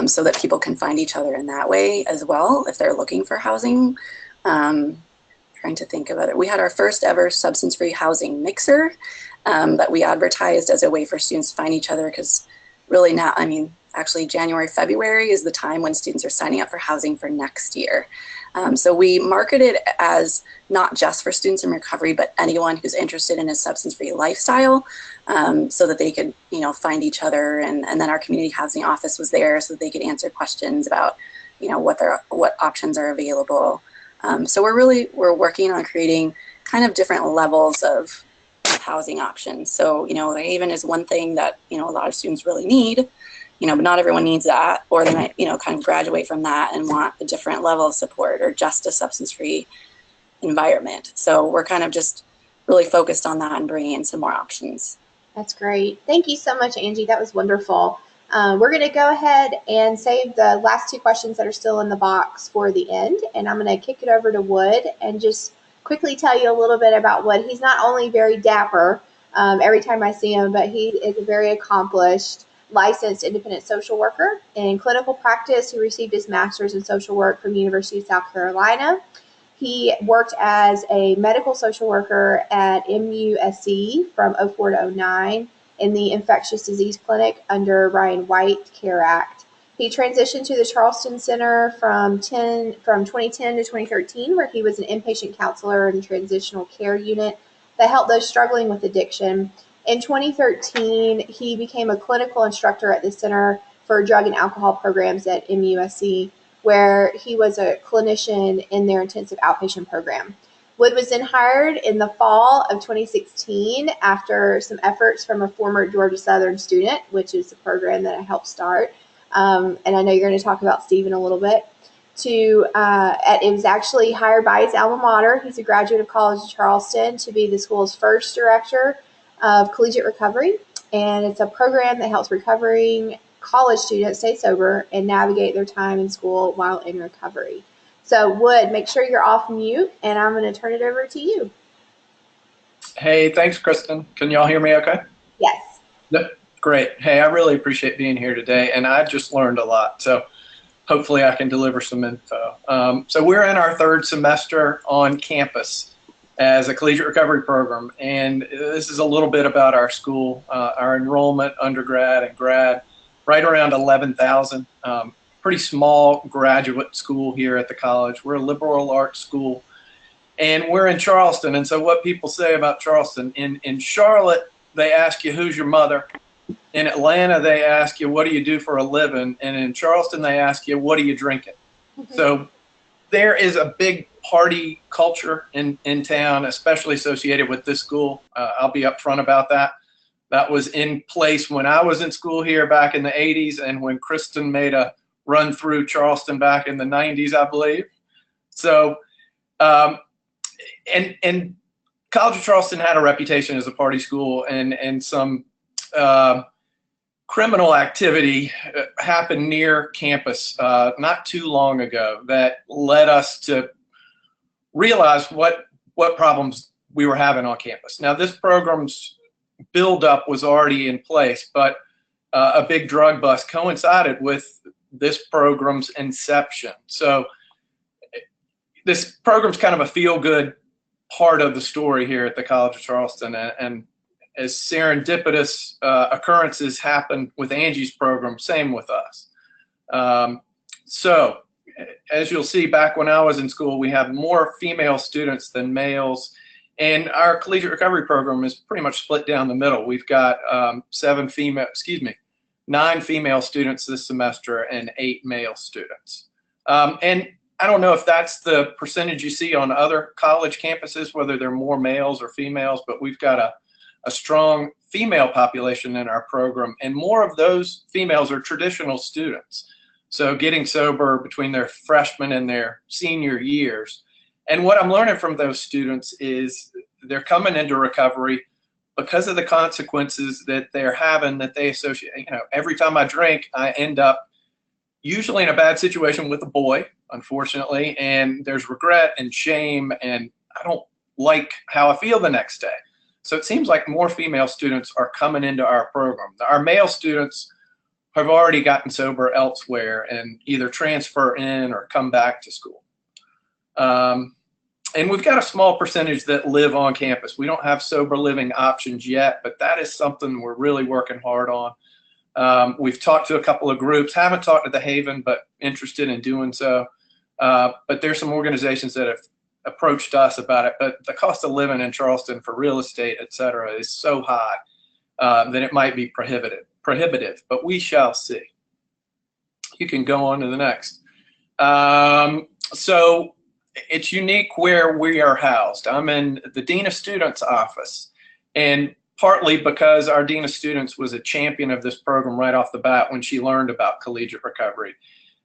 so that people can find each other in that way as well if they're looking for housing. Trying to think of it. We had our first ever substance-free housing mixer that we advertised as a way for students to find each other, because really now, I mean, actually January, February is the time when students are signing up for housing for next year. So we market it as not just for students in recovery, but anyone who's interested in a substance-free lifestyle, so that they could, you know, find each other. And then our community housing office was there so that they could answer questions about, you know, what options are available. So we're working on creating kind of different levels of housing options. So, you know, the Haven is one thing that, you know, a lot of students really need, you know, but not everyone needs that, or they might, you know, kind of graduate from that and want a different level of support or just a substance-free environment. So we're kind of just really focused on that and bringing in some more options. That's great. Thank you so much, Angie. That was wonderful. We're going to go ahead and save the last two questions that are still in the box for the end, and I'm going to kick it over to Wood and just quickly tell you a little bit about Wood. He's not only very dapper every time I see him, but he is a very accomplished licensed independent social worker in clinical practice who received his master's in social work from the University of South Carolina. He worked as a medical social worker at MUSC from 04 to 09 in the infectious disease clinic under Ryan White Care Act. He transitioned to the Charleston Center from 2010 to 2013, where he was an inpatient counselor in the transitional care unit that helped those struggling with addiction. In 2013, he became a clinical instructor at the Center for Drug and Alcohol Programs at MUSC, where he was a clinician in their intensive outpatient program. Wood was then hired in the fall of 2016 after some efforts from a former Georgia Southern student, which is the program that I helped start. And I know you're going to talk about Steve in a little bit. It was actually hired by his alma mater. He's a graduate of College of Charleston to be the school's first director of Collegiate Recovery. And it's a program that helps recovering college students stay sober and navigate their time in school while in recovery. So, Wood, make sure you're off mute, and I'm going to turn it over to you. Hey, thanks, Kristen. Can y'all hear me okay? Yes. Yep. Great. Hey, I really appreciate being here today, and I just learned a lot, so hopefully I can deliver some info. So we're in our third semester on campus as a collegiate recovery program, and this is a little bit about our school. Our enrollment, undergrad and grad, right around 11,000. Pretty small graduate school here at the college. We're a liberal arts school, and we're in Charleston. And so what people say about Charleston, in Charlotte, they ask you, who's your mother? In Atlanta, they ask you, what do you do for a living? And in Charleston, they ask you, what are you drinking? Mm-hmm. So there is a big party culture in town, especially associated with this school. I'll be upfront about that. That was in place when I was in school here back in the 80s, and when Kristen made a run through Charleston back in the 90s, I believe. So, and College of Charleston had a reputation as a party school, and some criminal activity happened near campus not too long ago that led us to realize what problems we were having on campus. Now, this program's buildup was already in place, but a big drug bust coincided with this program's inception. So this program's kind of a feel-good part of the story here at the College of Charleston, and as serendipitous occurrences happen with Angie's program, same with us. So as you'll see, back when I was in school, we have more female students than males. And our collegiate recovery program is pretty much split down the middle. We've got 9 female students this semester and 8 male students. And I don't know if that's the percentage you see on other college campuses, whether they're more males or females, but we've got a strong female population in our program, and more of those females are traditional students. So getting sober between their freshman and their senior years. And what I'm learning from those students is they're coming into recovery because of the consequences that they're having, that they associate. You know, every time I drink, I end up usually in a bad situation with a boy, unfortunately, and there's regret and shame, and I don't like how I feel the next day. So it seems like more female students are coming into our program. Our male students have already gotten sober elsewhere and either transfer in or come back to school. And we've got a small percentage that live on campus. We don't have sober living options yet, but that is something we're really working hard on. We've talked to a couple of groups, haven't talked to the Haven, but interested in doing so. But there's some organizations that have approached us about it, but the cost of living in Charleston for real estate, et cetera, is so high that it might be prohibitive, but we shall see. You can go on to the next. So it's unique where we are housed. I'm in the Dean of Students office, and partly because our Dean of Students was a champion of this program right off the bat when she learned about collegiate recovery.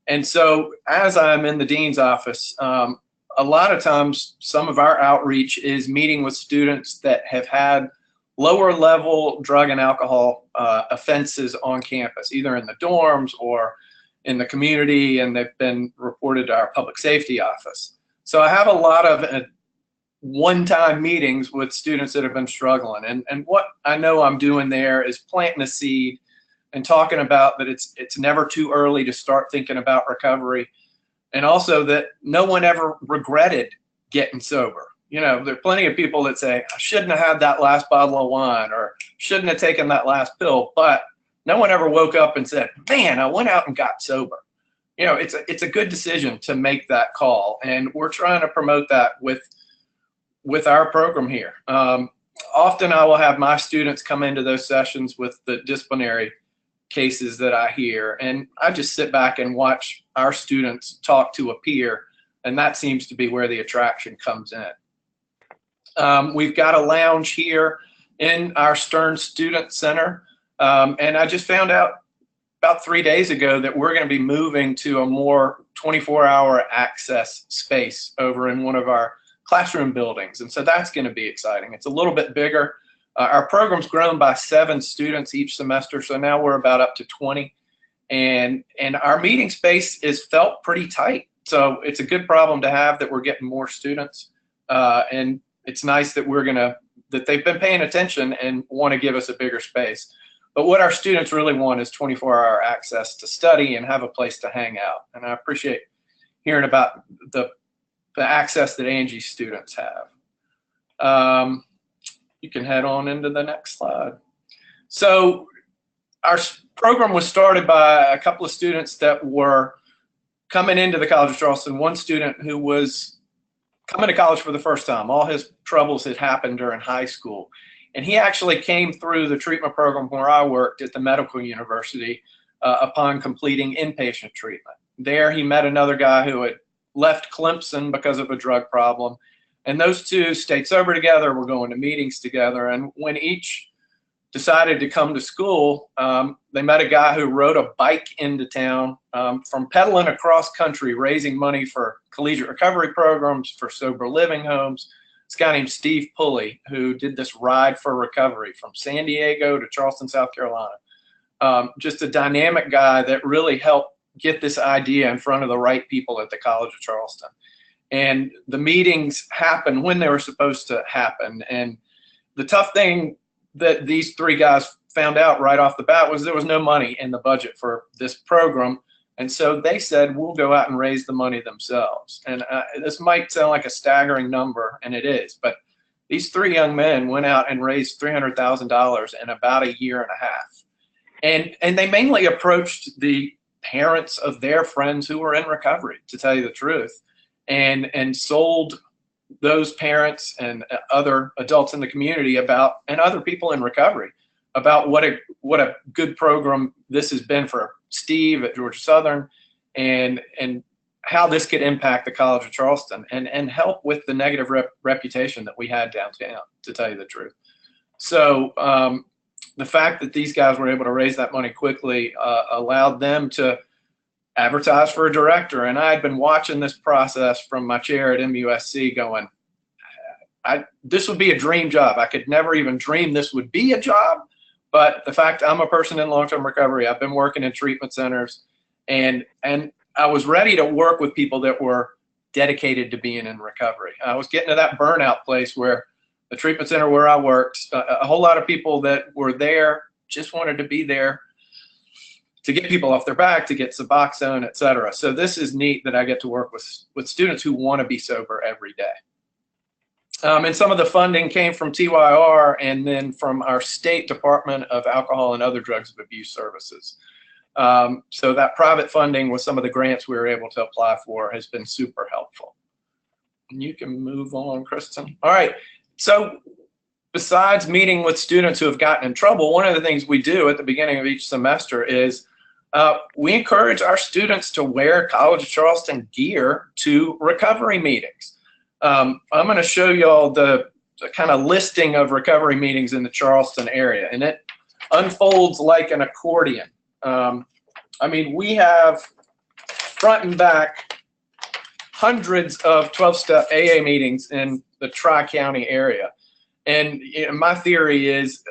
And so as I'm in the Dean's office, a lot of times some of our outreach is meeting with students that have had lower level drug and alcohol offenses on campus, either in the dorms or in the community, and they've been reported to our public safety office. So I have a lot of one-time meetings with students that have been struggling. And what I know I'm doing there is planting a seed and talking about that it's never too early to start thinking about recovery. And also that no one ever regretted getting sober. You know, there are plenty of people that say, I shouldn't have had that last bottle of wine or shouldn't have taken that last pill, but no one ever woke up and said, man, I went out and got sober. You know, it's a good decision to make that call, and we're trying to promote that with our program here. Often I will have my students come into those sessions with the disciplinary cases that I hear, and I just sit back and watch our students talk to a peer, and that seems to be where the attraction comes in. We've got a lounge here in our Stern Student Center, and I just found out about 3 days ago that we're going to be moving to a more 24-hour access space over in one of our classroom buildings, and so that's going to be exciting. It's a little bit bigger. Our program's grown by 7 students each semester, so now we're about up to 20, and our meeting space is felt pretty tight. So it's a good problem to have that we're getting more students, and it's nice that that they've been paying attention and want to give us a bigger space. But what our students really want is 24-hour access to study and have a place to hang out. And I appreciate hearing about the access that Angie's students have. You can head on into the next slide. So our program was started by a couple of students that were coming into the College of Charleston. One student who was coming to college for the first time. All his troubles had happened during high school. And he actually came through the treatment program where I worked at the medical university upon completing inpatient treatment. There he met another guy who had left Clemson because of a drug problem. And those two stayed sober together, were going to meetings together. And when each decided to come to school, they met a guy who rode a bike into town from pedaling across country, raising money for collegiate recovery programs, for sober living homes. This guy named Steve Pulley, who did this ride for recovery from San Diego to Charleston, South Carolina. Just a dynamic guy that really helped get this idea in front of the right people at the College of Charleston. And the meetings happened when they were supposed to happen. And the tough thing that these 3 guys found out right off the bat was there was no money in the budget for this program. And so they said, we'll go out and raise the money themselves. And this might sound like a staggering number, and it is, but these 3 young men went out and raised $300,000 in about a year and a half. And they mainly approached the parents of their friends who were in recovery, to tell you the truth, and sold those parents and other adults in the community about, and other people in recovery, about what a good program this has been for Steve at Georgia Southern, and how this could impact the College of Charleston and help with the negative reputation that we had downtown, to tell you the truth. So the fact that these guys were able to raise that money quickly allowed them to advertise for a director. And I had been watching this process from my chair at MUSC going, this would be a dream job. I could never even dream this would be a job. But the fact I'm a person in long-term recovery, I've been working in treatment centers, and I was ready to work with people that were dedicated to being in recovery. I was getting to that burnout place where the treatment center where I worked, a whole lot of people that were there just wanted to be there to get people off their back, to get Suboxone, et cetera. So this is neat that I get to work with students who want to be sober every day. And some of the funding came from TYR and then from our State Department of Alcohol and Other Drugs of Abuse Services. So that private funding with some of the grants we were able to apply for has been super helpful. And you can move on, Kristen. All right. So besides meeting with students who have gotten in trouble, one of the things we do at the beginning of each semester is we encourage our students to wear College of Charleston gear to recovery meetings. I'm going to show y'all the kind of listing of recovery meetings in the Charleston area, and it unfolds like an accordion. I mean, we have front and back hundreds of 12-step AA meetings in the Tri-County area. And my theory is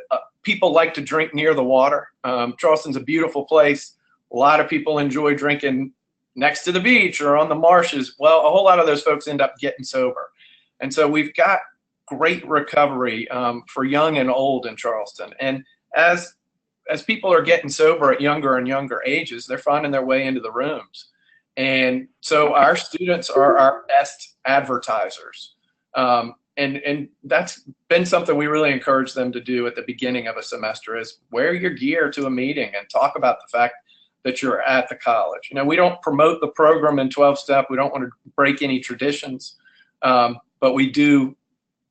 people like to drink near the water. Charleston's a beautiful place. A lot of people enjoy drinking next to the beach or on the marshes. Well, a whole lot of those folks end up getting sober. And so we've got great recovery for young and old in Charleston. And as people are getting sober at younger and younger ages, they're finding their way into the rooms. And so our students are our best advertisers. And that's been something we really encourage them to do at the beginning of a semester, is wear your gear to a meeting and talk about the fact that you're at the college. You know, we don't promote the program in 12-step. We don't want to break any traditions, but we do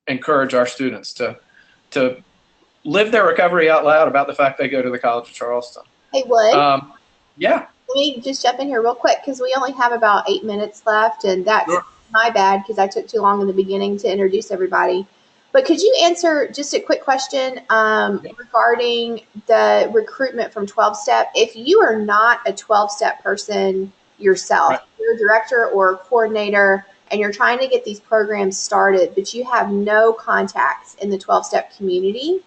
encourage our students to live their recovery out loud about the fact they go to the College of Charleston. Hey, Wood. Yeah. Let me just jump in here real quick because we only have about 8 minutes left, and that's my bad because I took too long in the beginning to introduce everybody. But could you answer just a quick question regarding the recruitment from 12-step? If you are not a 12-step person yourself, right, you're a director or a coordinator, and you're trying to get these programs started, but you have no contacts in the 12-step community,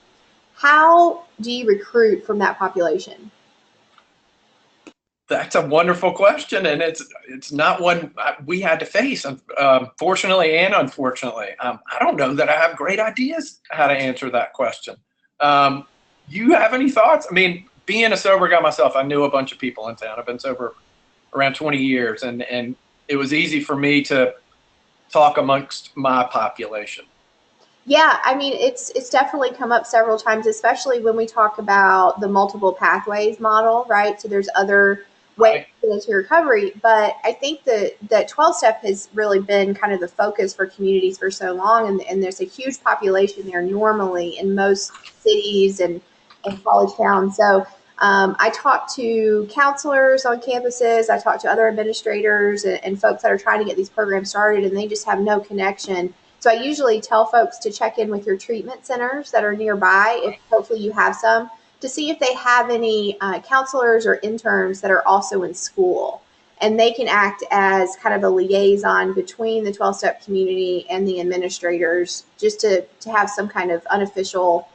how do you recruit from that population? That's a wonderful question, and it's not one we had to face, fortunately and unfortunately. I don't know that I have great ideas how to answer that question. You have any thoughts? I mean, being a sober guy myself, I knew a bunch of people in town. I've been sober around 20 years, and it was easy for me to talk amongst my population. Yeah, I mean, it's definitely come up several times, especially when we talk about the multiple pathways model, right? So there's other ways to get into recovery, but I think that 12-step has really been kind of the focus for communities for so long, and there's a huge population there normally in most cities and college towns. So I talk to counselors on campuses, I talk to other administrators and folks that are trying to get these programs started, and they just have no connection. So I usually tell folks to check in with your treatment centers that are nearby, if hopefully you have some, to see if they have any counselors or interns that are also in school. And they can act as kind of a liaison between the 12-step community and the administrators, just to have some kind of unofficial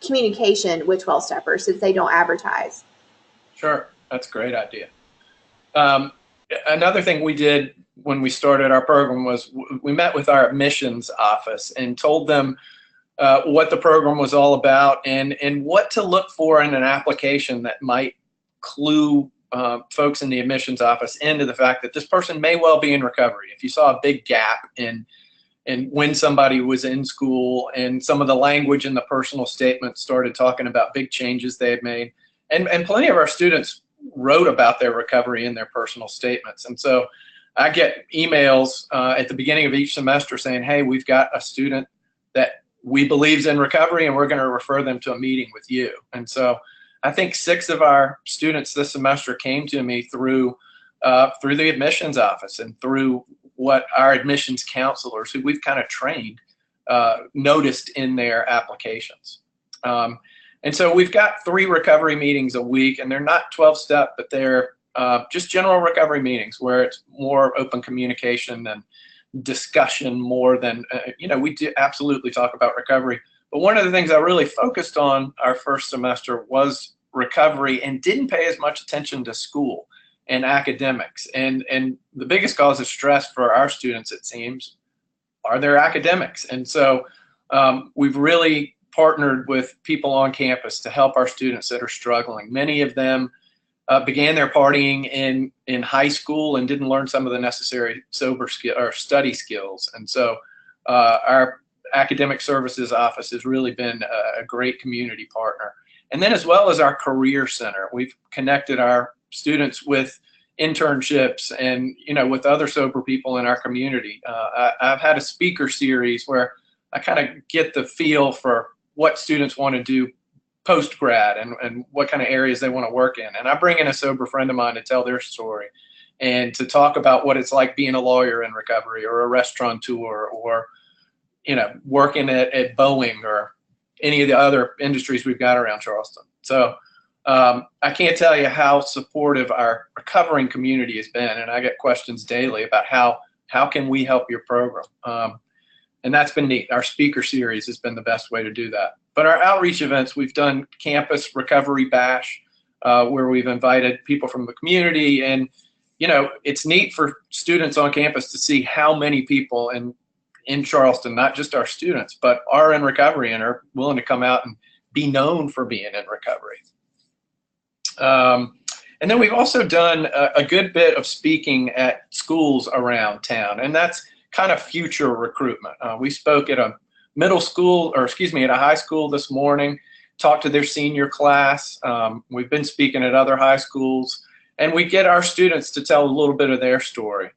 communication with 12-steppers since they don't advertise. Sure, that's a great idea. Another thing we did when we started our program was we met with our admissions office and told them what the program was all about and what to look for in an application that might clue folks in the admissions office into the fact that this person may well be in recovery. If you saw a big gap in when somebody was in school and some of the language in the personal statement started talking about big changes they had made. And plenty of our students wrote about their recovery in their personal statements. And so I get emails at the beginning of each semester saying, hey, we've got a student that we believe's in recovery and we're going to refer them to a meeting with you. And so I think 6 of our students this semester came to me through the admissions office and through what our admissions counselors, who we've kind of trained, noticed in their applications. And so we've got 3 recovery meetings a week, and they're not 12-step, but they're just general recovery meetings where it's more open communication and discussion more than, we do absolutely talk about recovery. But one of the things I really focused on our first semester was recovery and didn't pay as much attention to school and academics. And the biggest cause of stress for our students, it seems, are their academics. And so we've really partnered with people on campus to help our students that are struggling. Many of them began their partying in high school and didn't learn some of the necessary sober skill or study skills. And so our academic services office has really been a great community partner. And then as well as our career center, we've connected our students with internships and, with other sober people in our community. I've had a speaker series where I kind of get the feel for what students want to do post-grad and what kind of areas they want to work in. And I bring in a sober friend of mine to tell their story and to talk about what it's like being a lawyer in recovery or a restaurateur or, working at Boeing or any of the other industries we've got around Charleston. So I can't tell you how supportive our recovering community has been. And I get questions daily about how can we help your program? And that's been neat. Our speaker series has been the best way to do that. But our outreach events, we've done Campus Recovery Bash, where we've invited people from the community. And, it's neat for students on campus to see how many people in Charleston, not just our students, but are in recovery and are willing to come out and be known for being in recovery. And then we've also done a good bit of speaking at schools around town, and that's kind of future recruitment. We spoke at a at a high school this morning, talked to their senior class. We've been speaking at other high schools, and we get our students to tell a little bit of their story.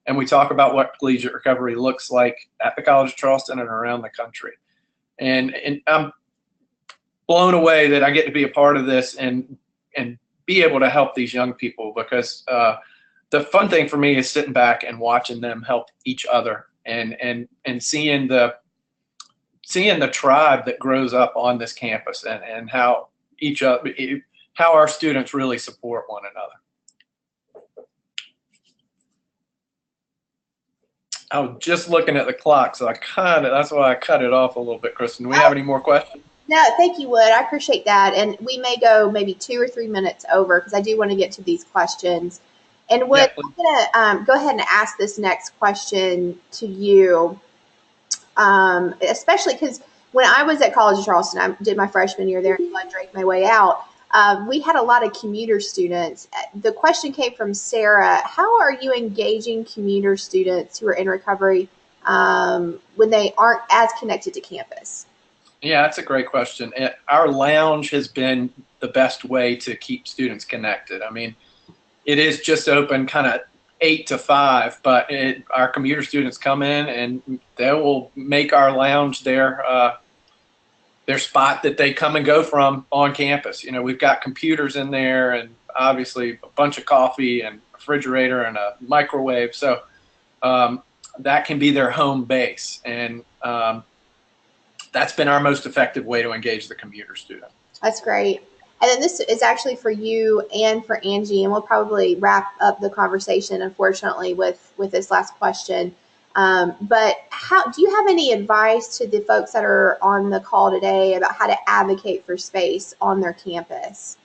And we talk about what collegiate recovery looks like at the College of Charleston and around the country. And I'm blown away that I get to be a part of this and be able to help these young people, because the fun thing for me is sitting back and watching them help each other and seeing the tribe that grows up on this campus and how our students really support one another. I was just looking at the clock, so that's why I cut it off a little bit, Kristen. Do we have any more questions? No, thank you, Wood. I appreciate that. And we may go maybe 2 or 3 minutes over because I do want to get to these questions. And Wood, I'm going to go ahead and ask this next question to you, especially because when I was at College of Charleston, I did my freshman year there and I drank my way out. We had a lot of commuter students. The question came from Sarah. How are you engaging commuter students who are in recovery when they aren't as connected to campus? Yeah, that's a great question. Our lounge has been the best way to keep students connected. I mean, it is just open kind of 8 to 5, but our commuter students come in and they will make our lounge their spot that they come and go from on campus. We've got computers in there and obviously a bunch of coffee and a refrigerator and a microwave. So that can be their home base. And that's been our most effective way to engage the commuter student. That's great. And then this is actually for you and for Angie, and we'll probably wrap up the conversation, unfortunately, with this last question. But do you have any advice to the folks that are on the call today about how to advocate for space on their campus?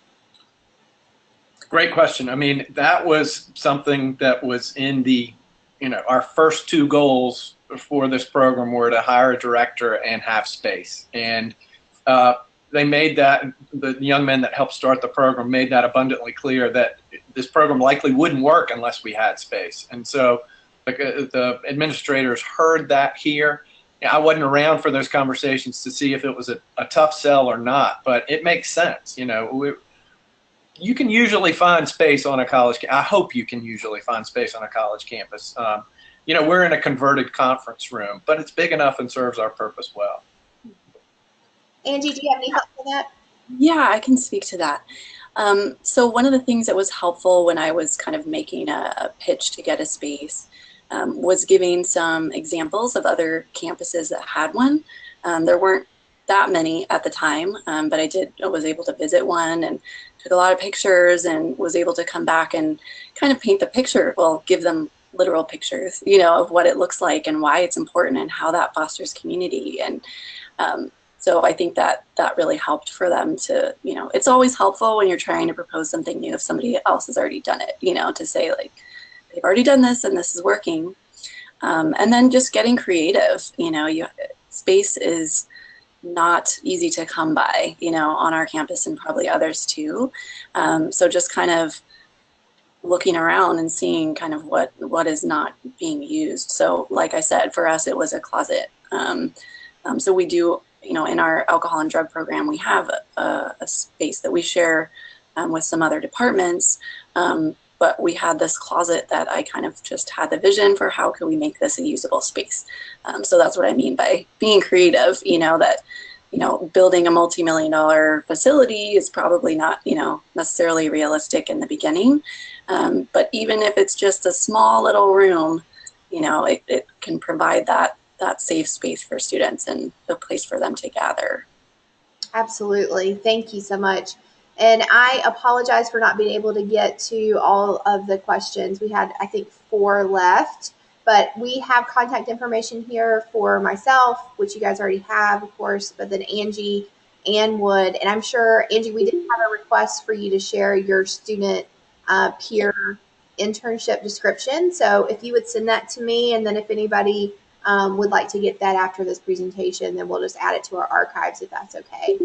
Great question. I mean, that was something that was in our first 2 goals for this program were to hire a director and have space. And they made that, the young men that helped start the program made that abundantly clear that this program likely wouldn't work unless we had space. And so the administrators heard that here. I wasn't around for those conversations to see if it was a tough sell or not, but it makes sense. you can usually find space on a college. I hope you can usually find space on a college campus. You know, we're in a converted conference room, but it's big enough and serves our purpose well. Angie, do you have any help for that? Yeah, I can speak to that. So one of the things that was helpful when I was kind of making a pitch to get a space was giving some examples of other campuses that had one. There weren't that many at the time, but I was able to visit one and took a lot of pictures and was able to come back and kind of paint the picture, well, give them literal pictures, you know, of what it looks like and why it's important and how that fosters community. And so I think that that really helped for them to, you know, it's always helpful when you're trying to propose something new if somebody else has already done it, you know, to say like, they've already done this and this is working. And then just getting creative, you know, space is not easy to come by, you know, on our campus and probably others too. So just kind of looking around and seeing kind of what is not being used. So like I said, for us, it was a closet. So we do, you know, in our alcohol and drug program, we have a space that we share with some other departments. But we had this closet that I kind of just had the vision for how could we make this a usable space. So that's what I mean by being creative, you know, that, you know, building a multi-million-dollar facility is probably not, you know, necessarily realistic in the beginning. But even if it's just a small little room, you know, it can provide that safe space for students and a place for them to gather. Absolutely. Thank you so much. And I apologize for not being able to get to all of the questions. We had, I think, 4 left, but we have contact information here for myself, which you guys already have, of course, but then Angie and Wood. And I'm sure, Angie, we did have a request for you to share your student peer internship description. So if you would send that to me, and then if anybody would like to get that after this presentation, then we'll just add it to our archives if that's okay.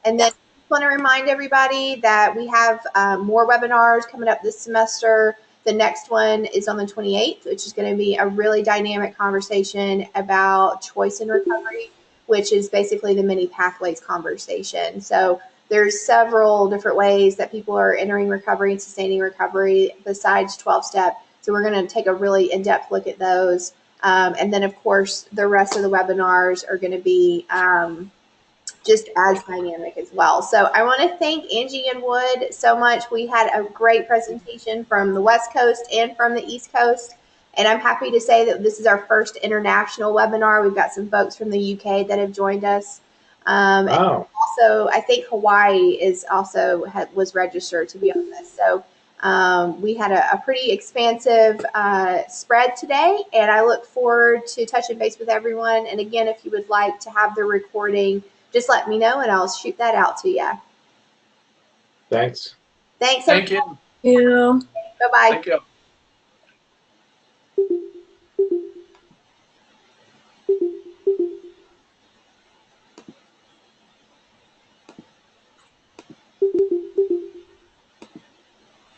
And then I want to remind everybody that we have more webinars coming up this semester. The next one is on the 28th, which is going to be a really dynamic conversation about choice in recovery, which is basically the many pathways conversation. So there's several different ways that people are entering recovery and sustaining recovery besides 12-step. So we're going to take a really in-depth look at those. And then, of course, the rest of the webinars are going to be just as dynamic as well. So I want to thank Angie and Wood so much. We had a great presentation from the West Coast and from the East Coast. And I'm happy to say that this is our first international webinar. We've got some folks from the UK that have joined us. Wow. And also, I think Hawaii was registered to be on this. So we had a pretty expansive spread today, and I look forward to touching base with everyone. And again, if you would like to have the recording, just let me know and I'll shoot that out to you. Thanks. Thanks. Thank you. Thank you. Bye-bye. Thank you.